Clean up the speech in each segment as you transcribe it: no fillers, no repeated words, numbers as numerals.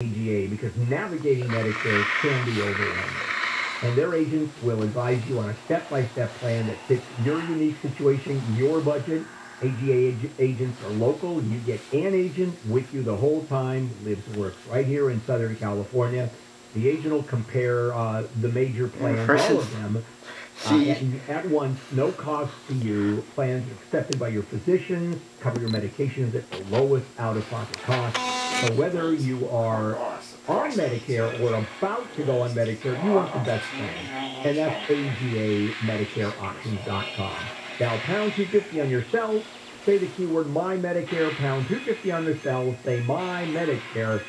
AGA because navigating Medicare can be overwhelming. And their agents will advise you on a step-by-step plan that fits your unique situation, your budget. AGA agents are local. You get an agent with you the whole time, lives and works right here in Southern California. The agent will compare the major plans, all of them, at once, no cost to you. Plans accepted by your physician, cover your medications at the lowest out-of-pocket cost. So whether you are on Medicare or about to go on Medicare, you want the best plan. And that's AGAMedicareOptions.com. Dial pound 250 on your cell, say the keyword My Medicare, pound 250 on the cell, say My Medicare,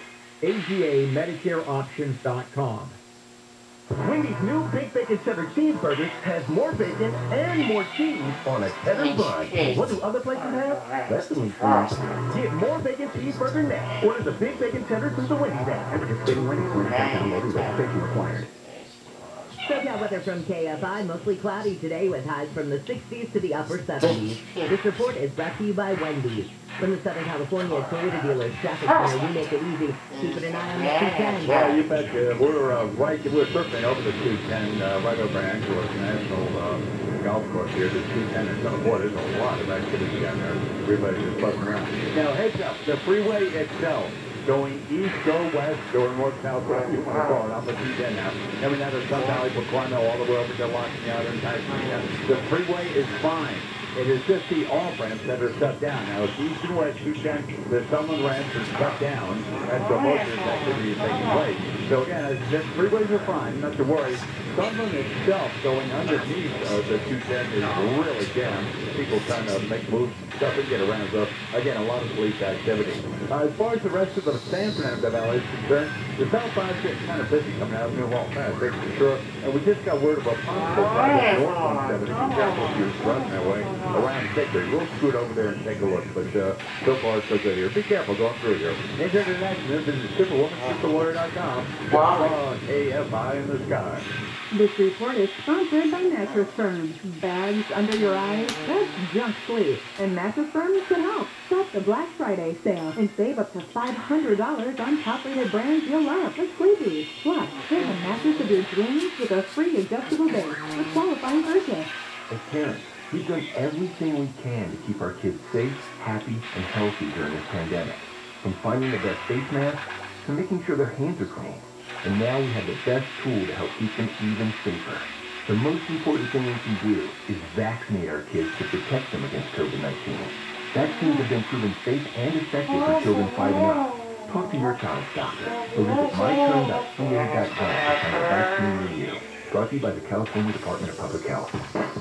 AGAMedicareOptions.com. Wendy's new Big Bacon Cheddar Cheeseburger has more bacon and more cheese on a cheddar bun. What do other places have? Less than meat. Get more bacon cheeseburger now. Order the Big Bacon Cheddar through the Wendy's app. Participating Wendy's when it's downloaded, registration required. SoCal weather from KFI, mostly cloudy today with highs from the 60s to the upper 70s. This report is brought to you by Wendy's. From the Southern California Toyota dealers traffic center, we make it easy. Keeping an eye on the 210. Yeah, you betcha. We're circling over the 210 right over Angeles National Golf Course here. The 210 is going to, boy, there's a lot of activity down there. Everybody's just buzzing around. Now, heads up, the freeway itself, going east, go west, going north, south, whatever you want to call it. I'm a 210 now. Every night there's Sun Valley, Pequeno, all the way over to Locking Out and Tyson. The freeway is fine. It is just the off-ramps that are shut down. Now, it's east and west, 210, the Summerlin ramps are shut down. That's the most of this activity is taking place. So, again, the freeways are fine, not to worry. Summerlin itself, going underneath the 210, is really jammed. People trying to make moves and stuff and get around. So, again, a lot of police activity. As far as the rest of the San Fernando Valley is concerned, the South Side's getting kind of busy coming out of New Orleans fast, that's for sure. And we just got word of a possible sidewalk north 170. Be careful if you're running that way. Around Victory. We'll scoot over there and take a look. But so far, so good here. Be careful going through here. International, visit superwoman.com. KFI in the sky. This report is sponsored by Mattress Firm. Bags under your eyes? That's junk sleep. And Mattress Firm can help. Stop the Black Friday sale and save up to $500 on top-rated brands you'll love, like Sleepy. Plus, get a mattress of your dreams with a free adjustable base with qualifying purchase. As parents, we've done everything we can to keep our kids safe, happy, and healthy during this pandemic. From finding the best face masks to making sure their hands are clean. And now we have the best tool to help keep them even safer. The most important thing we can do is vaccinate our kids to protect them against COVID-19. Vaccines have been proven safe and effective for children 5 and up. Talk to your child's doctor or visit myturn.ca.gov to find a vaccine near you. Brought to you by the California Department of Public Health.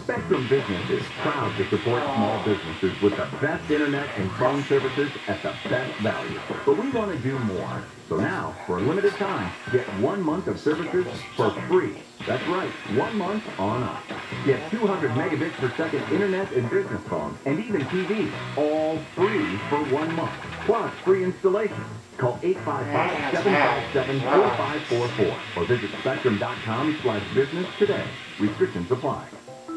Spectrum Business is proud to support small businesses with the best internet and phone services at the best value. But we want to do more. So now, for a limited time, get 1 month of services for free. That's right, 1 month on us. Get 200 megabits per second internet and business phones, and even TV, all free for 1 month. Plus, free installation. Call 855-757-4544 or visit spectrum.com/business today. Restrictions apply.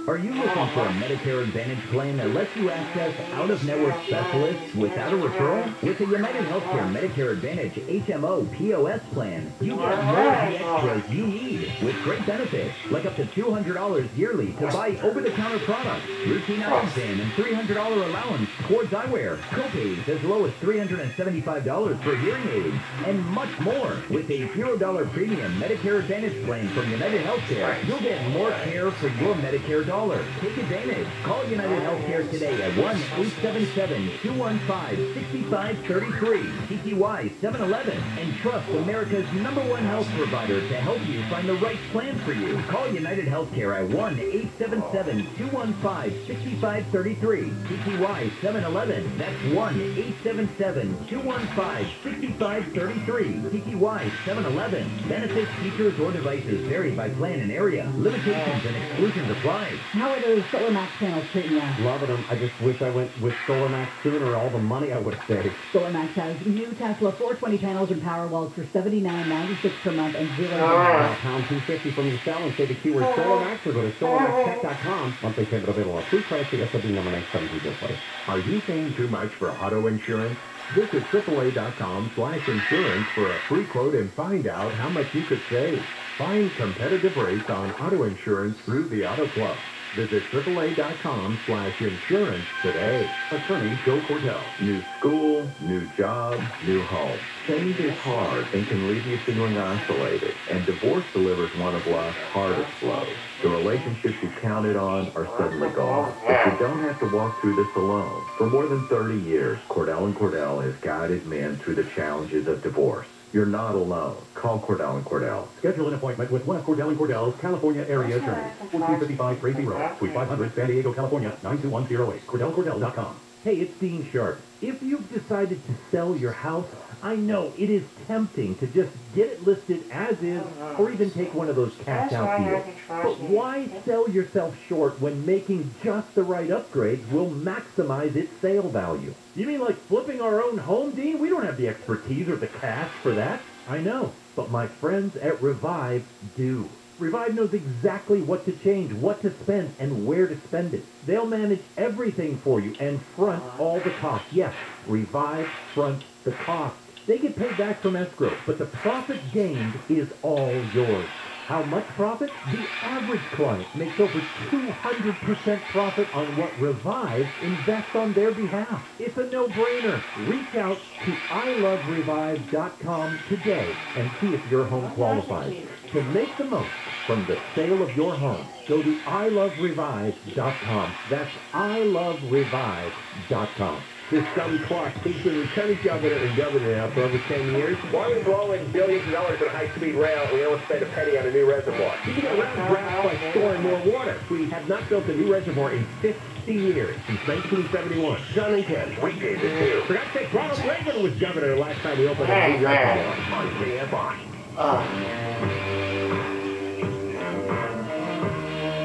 Are you looking for a Medicare Advantage plan that lets you access out-of-network specialists without a referral? With the United Healthcare Medicare Advantage HMO POS plan, you get more of the extras you need with great benefits, like up to $200 yearly to buy over-the-counter products, routine eye exam, and $300 allowance towards eyewear, copays as low as $375 for hearing aids, and much more. With a $0 premium Medicare Advantage plan from United Healthcare, you'll get more care for your Medicare dollar. Take advantage. Call United Healthcare today at 1-877-215-6533, TTY 711, and trust America's #1 health provider to help you find the right plan for you. Call United Healthcare at 1-877-215-6533, TTY 711. That's 1-877-215-6533, TTY 711. Benefits, features, or devices vary by plan and area. Limitations and exclusions apply. How are those Solar Max panels treating you? Loving them. I just wish I went with Solar Max sooner. All the money I would have saved. Solar Max has new Tesla 420 panels and power walls for $79.96 per month and $0. Pound 250 from your cell and say the keyword Solar Max or go to solarmaxtech.com. Monthly payment available on free price. The SLB number 972 play. Are you paying too much for auto insurance? Visit AAA.com/insurance for a free quote and find out how much you could save. Find competitive rates on auto insurance through the Auto Club. Visit AAA.com/insurance today. Attorney Joe Cordell. New school, new job, new home. Change is hard and can leave you feeling isolated. And divorce delivers one of life's hardest blows. The relationships you counted on are suddenly gone. But you don't have to walk through this alone. For more than 30 years, Cordell & Cordell has guided men through the challenges of divorce. You're not alone. Call Cordell & Cordell. Schedule an appointment with one of Cordell & Cordell's California area attorneys. 1455 Tracy Road, Suite 500, San Diego, California, 92108. CordellCordell.com. Hey, it's Dean Sharp. If you've decided to sell your house, I know it is tempting to just get it listed as is or even take one of those cash-out deals. But why sell yourself short when making just the right upgrades will maximize its sale value? You mean like flipping our own home, Dean? We don't have the expertise or the cash for that. I know, but my friends at Revive do. Revive knows exactly what to change, what to spend, and where to spend it. They'll manage everything for you and front all the costs. Yes, Revive fronts the cost. They get paid back from escrow, but the profit gained is all yours. How much profit? The average client makes over 200% profit on what Revive invests on their behalf. It's a no-brainer. Reach out to iloverevive.com today and see if your home qualifies. To make the most from the sale of your home, go to iloverevive.com. That's iloverevive.com. This dumb clock has been lieutenant governor and governor now for over 10 years. Why are we blowing billions of dollars on high-speed rail and we don't spend a penny on a new reservoir? You can get around drought by storing more water. We have not built a new reservoir in 50 years, since 1971. John and Ken, weekdays at 2. Forgot to say, Ronald Reagan was governor last time we opened a new reservoir on KFI.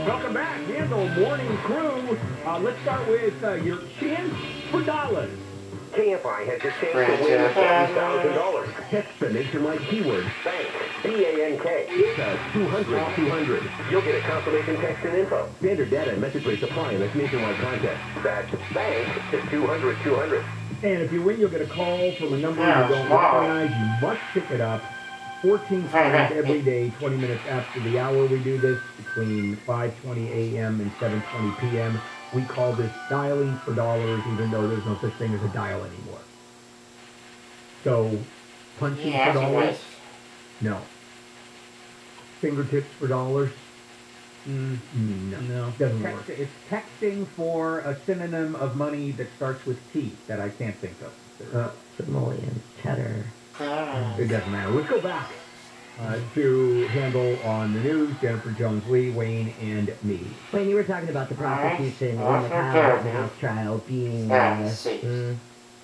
Welcome back. Here's the morning crew. Let's start with your chance for dollars. KFI has your chance to win $40,000. Text the nationwide keyword BANK, B-A-N-K, to 200-200. You'll get a confirmation text and info. Standard data and message rates apply in this nationwide contest. That's BANK to 200-200. And if you win, you'll get a call from a number you don't recognize. You must pick it up. 14 times every day, 20 minutes after the hour we do this, between 5:20 a.m. and 7:20 p.m. We call this dialing for dollars, even though there's no such thing as a dial anymore. So, punching for dollars? No. Fingertips for dollars? No. Doesn't work. It's texting for a synonym of money that starts with T that I can't think of. Simoleon, cheddar. It doesn't matter. Let's go back to handle on the news, Jennifer Jones-Lee, Wayne, and me. Wayne, you were talking about the prosecution in the Kyle Rittenhouse trial being,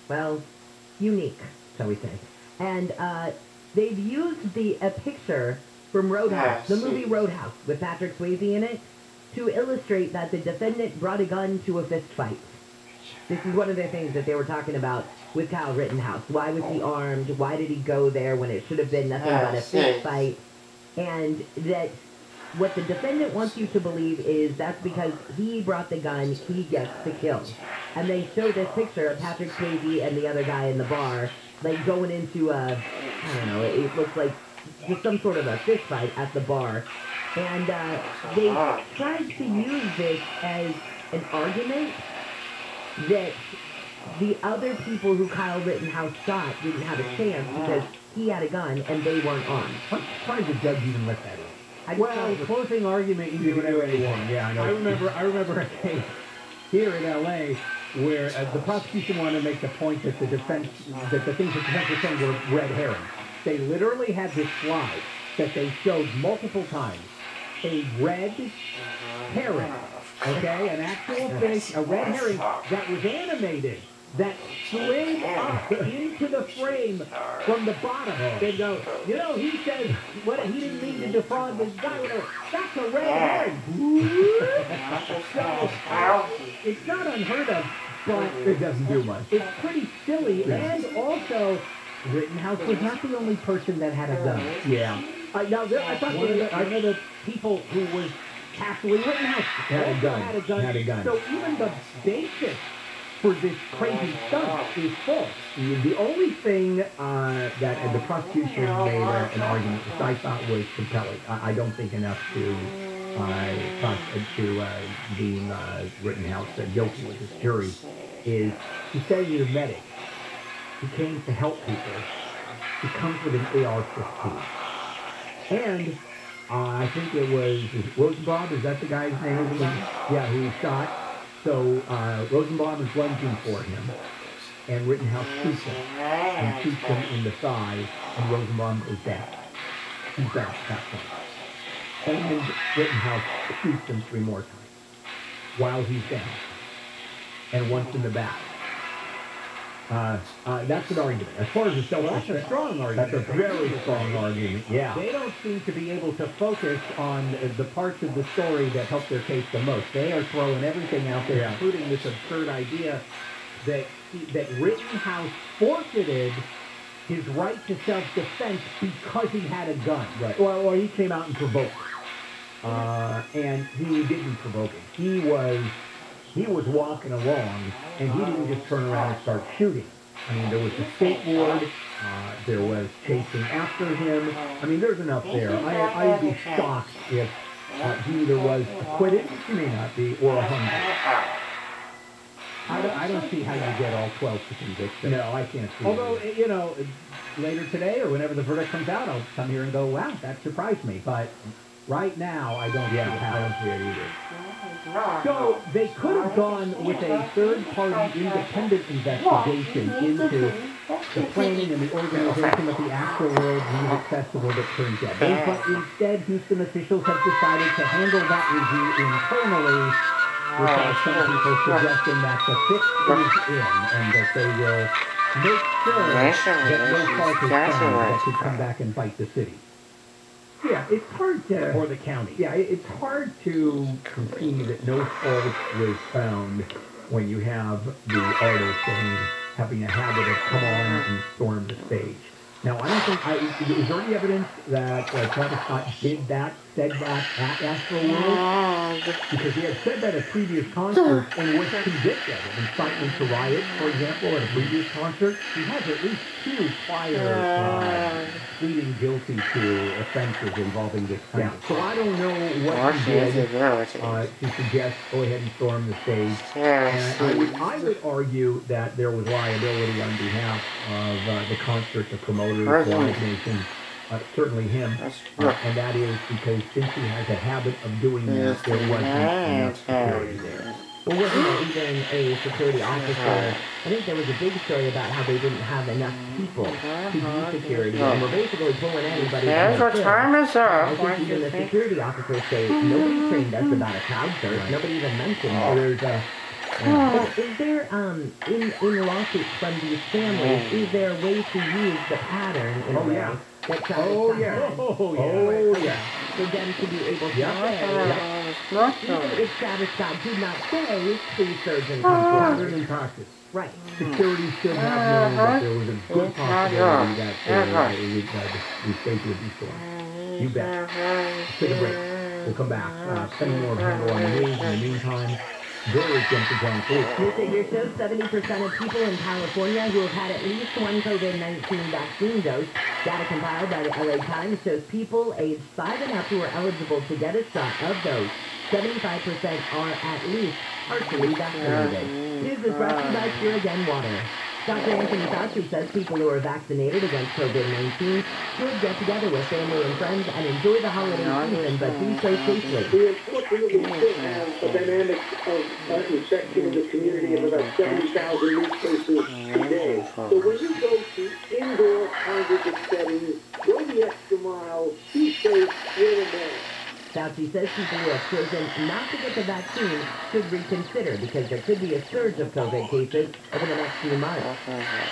well, unique, shall we say. And they've used a picture from Roadhouse, the movie Roadhouse, with Patrick Swayze in it, to illustrate that the defendant brought a gun to a fist fight. This is one of the things that they were talking about with Kyle Rittenhouse. Why was he armed? Why did he go there when it should have been nothing but a fist fight? And that what the defendant wants you to believe is that's because he brought the gun, he gets to kill. And they show this picture of Patrick Swayze and the other guy in the bar, like going into a, I don't know, it looks like just some sort of a fist fight at the bar. And they tried to use this as an argument that the other people who Kyle Rittenhouse shot didn't have a chance because he had a gun and they weren't armed. Why did the judge even let that in? Well, closing argument, you can do anyone. Yeah, I know. I remember a case here in L.A. where the prosecution wanted to make the point that the things that the defense was saying were red herrings. They literally had this slide that they showed multiple times. A red herring, okay, an actual fish, a red herring that was animated, that slid up into the frame from the bottom. They'd go, you know, he says, what, he didn't mean to defraud this guy. That's a red herring. So, it's not unheard of, but it doesn't do much. It's pretty silly, and also, Rittenhouse was not the only person that had a gun. Yeah. Now, I thought I know the people who was actually Rittenhouse had a gun. So even the basic for this crazy stunt is false. The only thing that the prosecution made an argument which I thought was compelling, I don't think enough to deem Rittenhouse guilty with this jury, is he said he's a medic. He came to help people. He comes with an AR-15. And I think it was Rosenbaum, is that the guy's name? Yeah, who he shot. So Rosenbaum is lunging for him, and Rittenhouse shoots him, and shoots him in the thigh, and Rosenbaum goes down. He's down at that point. And then Rittenhouse shoots him 3 more times while he's down, and once in the back. That's an argument. As far as the self-defense, that's a strong argument. That's a very strong argument. Yeah. They don't seem to be able to focus on the parts of the story that help their case the most. They are throwing everything out there, including this absurd idea that Rittenhouse forfeited his right to self-defense because he had a gun. Right. Well, he came out and provoked him. And he didn't provoke him. He was walking along, and he didn't just turn around and start shooting. I mean, there was the skateboard, there was chasing after him. I mean, there's enough there. I'd be shocked if he either was acquitted, he may not be, or hung. I don't see how you get all 12 to convict them. No, I can't see Although, you know, later today or whenever the verdict comes out, I'll come here and go, wow, that surprised me. But right now, I don't see how. I don't see it either. So they could have gone with a third-party independent investigation into the planning and the organization of the Actual World Music Festival that turned dead. But instead, Houston officials have decided to handle that review internally, without some people suggesting that the fix is in and that they will make sure that no fault is found that could come back and bite the city. Yeah, it's hard to... Or the county. Yeah, it's hard to concede that no fault was found when you have the artist having a habit of come on and storm the stage. Now, I don't think... is there any evidence that Travis Scott said that at Astro World? Because he had said that at previous concerts and was convicted of incitement to riots, for example, at a previous concert. He has at least 2 prior pleading guilty to offenses involving this kind. Yeah, so I don't know what he did to suggest go ahead and storm the stage. And I would argue that there was liability on behalf of the concert, the promoters, Live Nation, certainly him, and that is because since he has a habit of doing that, there wasn't enough security there. Well, wasn't even a security officer? I think there was a big story about how they didn't have enough people to do security, and were basically pulling anybody. Time is up. I think even the security officers say, nobody trained us about a crowd surf. Nobody even mentioned it. Is there, in the lawsuits from these families, is there a way to use the pattern in a way that Travis had? For them to be able to say, even if Travis Scott did not say, please surge and come pattern in practice. Right. Security should have known that there was a good possibility that the stage would be stormed. You bet. Take a break. We'll come back. Plenty more handle on the news in the meantime. Very Jensen John. New figure shows 70% of people in California who have had at least one COVID-19 vaccine dose. Data compiled by the LA Times shows people aged 5 and up who are eligible to get a shot. Of those, 75% are at least partially vaccinated. News is brought to you by Pure Again Water. Dr. Anthony Fauci says people who are vaccinated against COVID-19 should get together with family and friends and enjoy the holiday season, but do so safely. We unfortunately still have a dynamic of infection in the community of about 70,000 new cases today. So when you go to indoor congregate settings, go the extra mile, be safe, wear a mask. Fauci says people who have chosen not to get the vaccine should reconsider because there could be a surge of COVID cases over the next few months.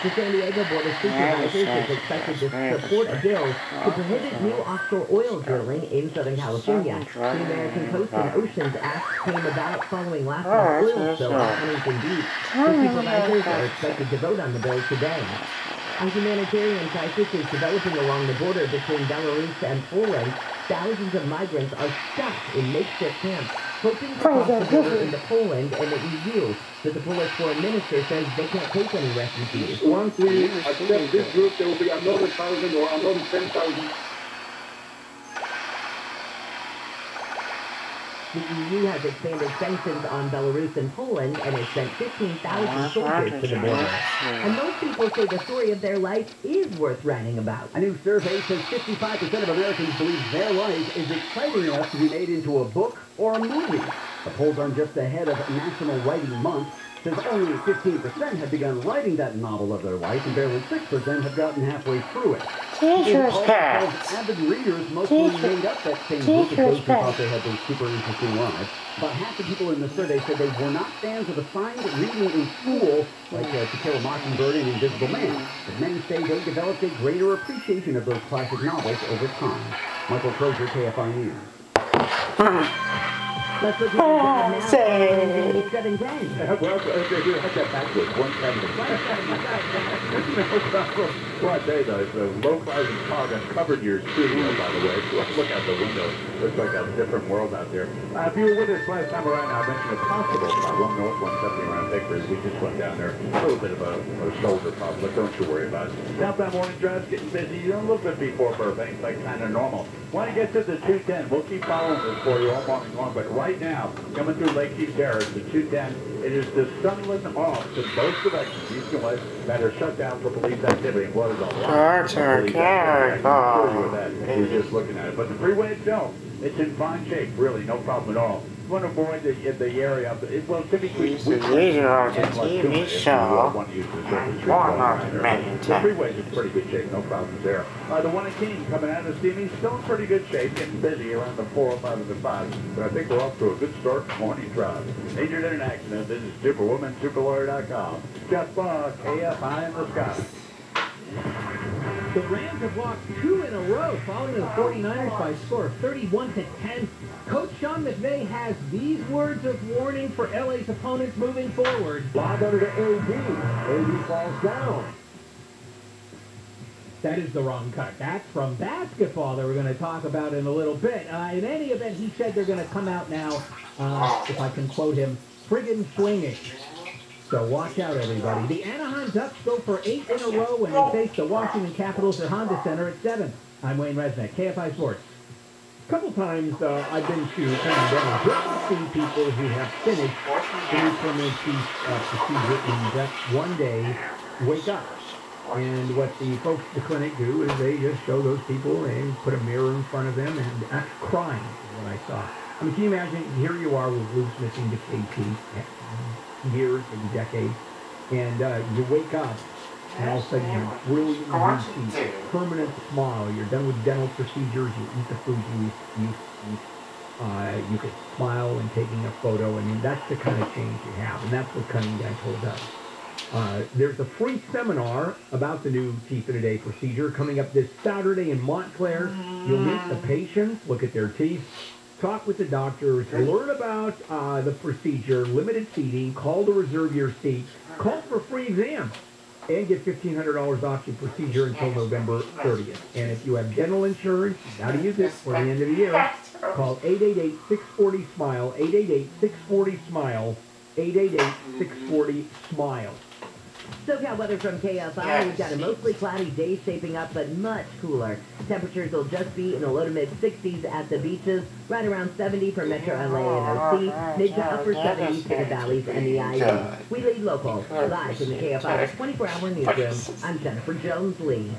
The San Diego Board of Supervisors is expected to support a bill to prohibit new offshore oil drilling in Southern California. The American Coast and Oceans Act came about following last month's oil spill off Huntington Beach. The supervisors are expected to vote on the bill today. A humanitarian crisis is developing along the border between Belarus and Poland. Thousands of migrants are stuck in makeshift camps hoping to cross the border into Poland and the EU. But the Polish foreign minister says they can't take any refugees. Once we accept this group, there will be another 1,000 or another 10,000. The EU has expanded sanctions on Belarus and Poland and has sent 15,000 soldiers to the border. And most people say the story of their life is worth writing about. A new survey says 55% of Americans believe their life is exciting enough to be made into a book or a movie. The polls aren't just ahead of National Writing Month, since only 15% have begun writing that novel of their life, and barely 6% have gotten halfway through it. Teacher's pet. Avid readers mostly made up that same group of those who thought they had those super interesting lives. About half the people in the survey said they were not fans of assigned reading in school, like To Kill a Mockingbird and Invisible Man. But many say they developed a greater appreciation of those classic novels over time. Michael Crozier, KFI News. Let's look at the job now. 710. Well, if you had that backwards, 170. Well, I say the low-rising fog uncovered your studio, by the way. Look out the window. Looks like a different world out there. If you were with us last time around, I mentioned a possible problem. North 170 around Vickers. We just went down there. A little bit of a shoulder problem, but don't you worry about it. Southbound morning drive's getting busy. You don't look good before Burbank, like kind of normal. Want to get to the 210. We'll keep following this for you all morning long, but right now, coming through Lakeview Terrace, the 210, it is the sunless off to both directions, east and west, that are shut down for police activity. And what is a lot of police activity? I can assure you of that. We're just looking at it. But the freeway itself, it's in fine shape, really, no problem at all. You want to avoid the area of the, well, typically, This is the TV show. the freeway's in pretty good shape, no problems there. The one at King coming out of Stevie, still in pretty good shape, getting busy around the 405 and the 5. But I think we're off to a good start morning drive. Injured in an accident, this is Superwoman, Superlawyer.com. Jeff Buck, AFI in the sky. The Rams have lost 2 in a row, following the 49ers by a score of 31-10. Coach Sean McVay has these words of warning for LA's opponents moving forward. Lob under to AD. AD falls down. That is the wrong cut. That's from basketball that we're going to talk about in a little bit. In any event, he said they're going to come out now, if I can quote him, friggin' swinging. So watch out, everybody. The Anaheim Ducks go for 8 in a row when they face the Washington Capitals at Honda Center at 7. I'm Wayne Resnick, KFI Sports. A couple times I've been to Canada just to see people who have finished the implement procedure and that one day wake up. And what the folks at the clinic do is they just show those people and put a mirror in front of them and act crying is what I saw. I mean, can you imagine, here you are with loose missing decayed teeth, years and decades, and you wake up and all of a sudden you're brilliant new teeth, permanent smile, you're done with dental procedures, you eat the food you eat, you could smile and taking a photo. I mean, that's the kind of change you have, and that's what Cunning Dental does. There's a free seminar about the new Teeth in a Day procedure coming up this Saturday in Montclair. You'll meet the patients, look at their teeth, talk with the doctors, learn about the procedure, limited seating, call to reserve your seat, call for a free exam, and get $1,500 off your procedure until November 30th. And if you have dental insurance, you got to use it for the end of the year. Call 888-640-SMILE, 888-640-SMILE, 888-640-SMILE. SoCal weather from KFI. We've got a mostly cloudy day shaping up, but much cooler. Temperatures will just be in the low to mid 60s at the beaches, right around 70 for Metro LA and OC, mid to upper 70s for the valleys and the islands. We lead local. Live from the KFI 24-hour newsroom, I'm Jennifer Jones-Lee.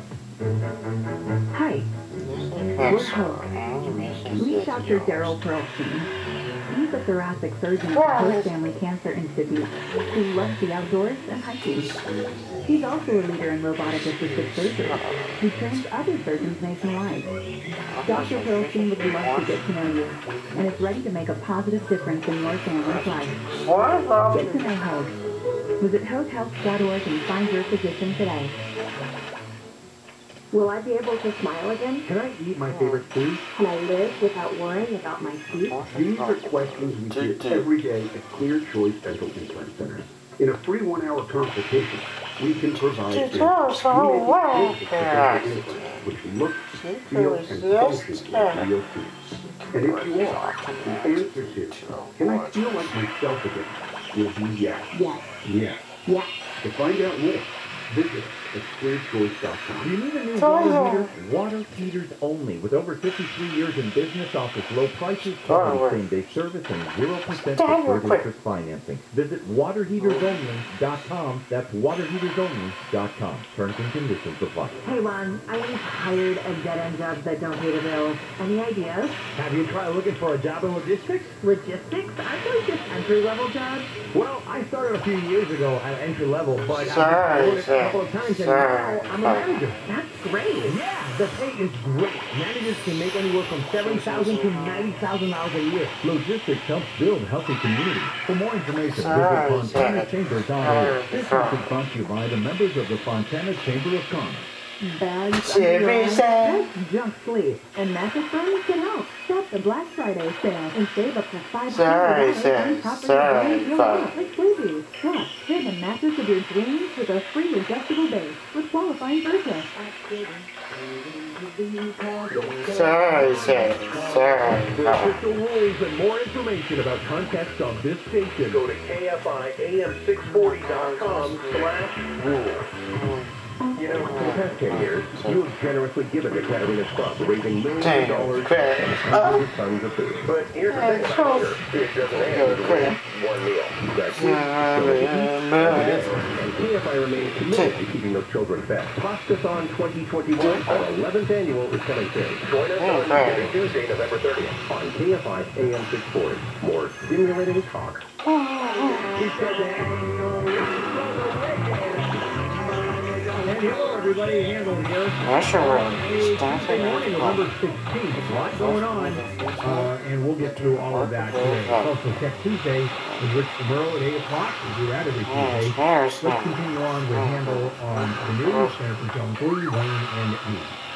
Hi, we're Hope. Meet Dr. Daryl Pearlstein. He's a thoracic surgeon at the Hope Family Cancer Institute who loves the outdoors and hiking. He's also a leader in robotic-assisted surgery. He trains other surgeons nationwide. Dr. Pearlstein would love to get to know you and is ready to make a positive difference in your family's life. Get to know Hope. Visit hopehealth.org and find your physician today. Will I be able to smile again? Can I eat my favorite food? Can I live without worrying about my teeth? These are questions we hear every day at Clear Choice Dental Implant Centers. In a free 1-hour consultation, we can provide It's this also unique well, interface which looks, feel, and functions like real too. And if you are, the answer to, can I feel like myself again, will be yes. Yes. Yes. Yes. To find out more, visit experiencechoice.com. Do you need a new water heater? Water heaters only. With over 53 years in business, offers low prices, quality same-day service, and 0% deferred interest financing. Visit waterheatersonly.com. That's waterheatersonly.com. Terms and conditions apply. Hey, Ron, I am tired of dead-end jobs that don't pay the bills. Any ideas? Have you tried looking for a job in logistics? Logistics? Aren't those just entry-level jobs? Well, I started a few years ago at entry level, but I've worked a couple of times and now I'm a manager. That's great. Yeah, the pay is great. Managers can make anywhere from $7,000 to $90,000 a year. Logistics helps build healthy communities. For more information, visit FontanaChamber.org. This message is brought to you by the members of the Fontana Chamber of Commerce. Bags under your eyes, that's junk sleep. And Mattress Firm can help. Stop the Black Friday sale and save up to $500 on property you'll want, like Sleepy's. Plus, pair the mattress of your dreams with a free adjustable base with qualifying purchase. Sorry. For official rules and more information about context of this station, go to KFIAM640.com/rules. You know, for the past 10 years, you have generously given to Catalina's Club, raising millions of dollars and hundreds of tons of food. But here's the thing about hunger. It doesn't end with one meal. That's it. And KFI remains committed to keeping those children fed. Pastathon 2021, our 11th annual, is coming soon. Join us on Tuesday, November 30th on KFI AM 640. More stimulating talk. And hello, everybody. Handle here. Tuesday morning, November 16th. A lot going on, and we'll get through all of that today. Also, Tech Tuesday with Rich DeMuro at 8 o'clock. We do that every Tuesday. Let's continue on with Handle on the news. Jensen, Jones, Lee, Wayne, and me.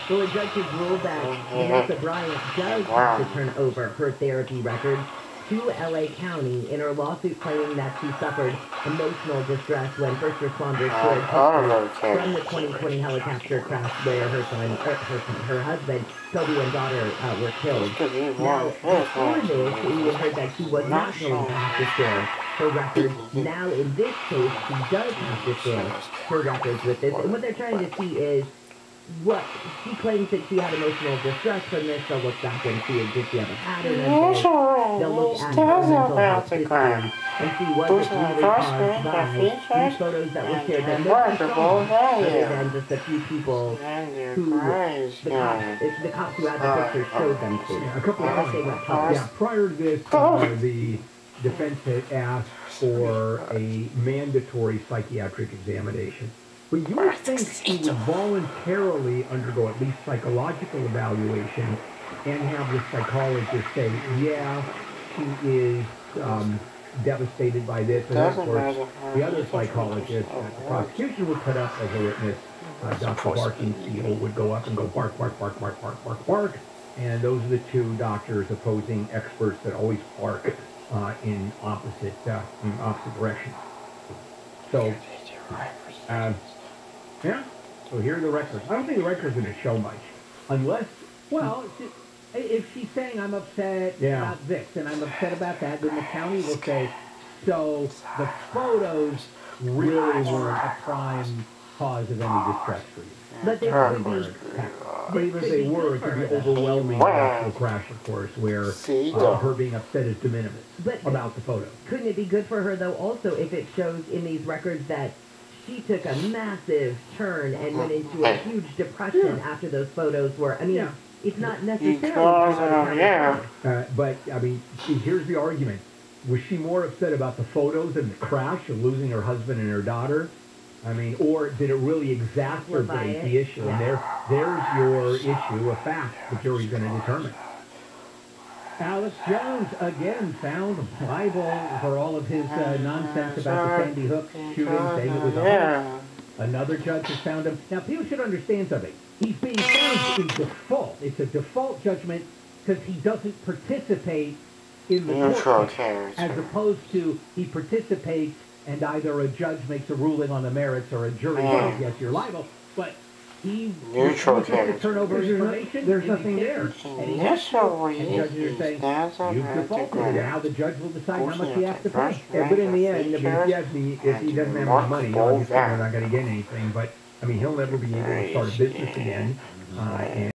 Well, a judge has ruled that Vanessa Bryant does have to turn over her therapy records to LA County in her lawsuit claiming that she suffered emotional distress when first responders were from the 2020 helicopter crash where her husband, Toby, and daughter were killed. Now, before this, we heard that she was not going to have to share her records. Now, in this case, she does have to share her records with this. And what they're trying to see is what she claims that she had emotional distress from this. They'll look back and see did she have a pattern of this. They'll look at her mental health history and see what was really caused by these photos that were shared that nobody saw, other than just a few people who the cops who had the pictures showed them to. A couple of things. Prior to this, the defense had asked for a mandatory psychiatric examination. But you would think she would voluntarily undergo at least psychological evaluation and have the psychologist say, yeah, she is devastated by this. And of course, the other psychologist that the prosecution would put up as a witness, Dr. Barkingfield, would go up and go bark, bark, bark, bark, bark, bark, bark. And those are the two doctors, opposing experts that always bark in opposite directions. So, yeah, so here are the records. I don't think the records are going to show much. Unless, well, if she's saying I'm upset about this and I'm upset about that, then the county will say, so the photos really weren't a prime cause of any distress for you. But they could be. Even if they were, it could be overwhelming actual crash, of course, where her being upset is de minimis about the photo. Couldn't it be good for her, though, also, if it shows in these records that she took a massive turn and went into a huge depression after those photos were, I mean, it's not necessarily... But, I mean, here's the argument. Was she more upset about the photos and the crash of losing her husband and her daughter? I mean, or did it really exacerbate the issue? And there's your issue, a fact the jury's going to determine. Alex Jones, again, found liable for all of his nonsense about the Sandy Hook shooting, saying it was a Another judge has found him. Now, people should understand something. He's being found in default. It's a default judgment because he doesn't participate in the court case, as opposed to he participates and either a judge makes a ruling on the merits or a jury says, yes, you're liable. But he refuses to turn over information. There's nothing there. And he has to, and judges are saying, you've defaulted. Now the judge will decide how much he has to pay. Yeah, but in the end, I mean, if he has if he doesn't have any money, obviously we're not going to get anything. But I mean, he'll never be able to start a business again. And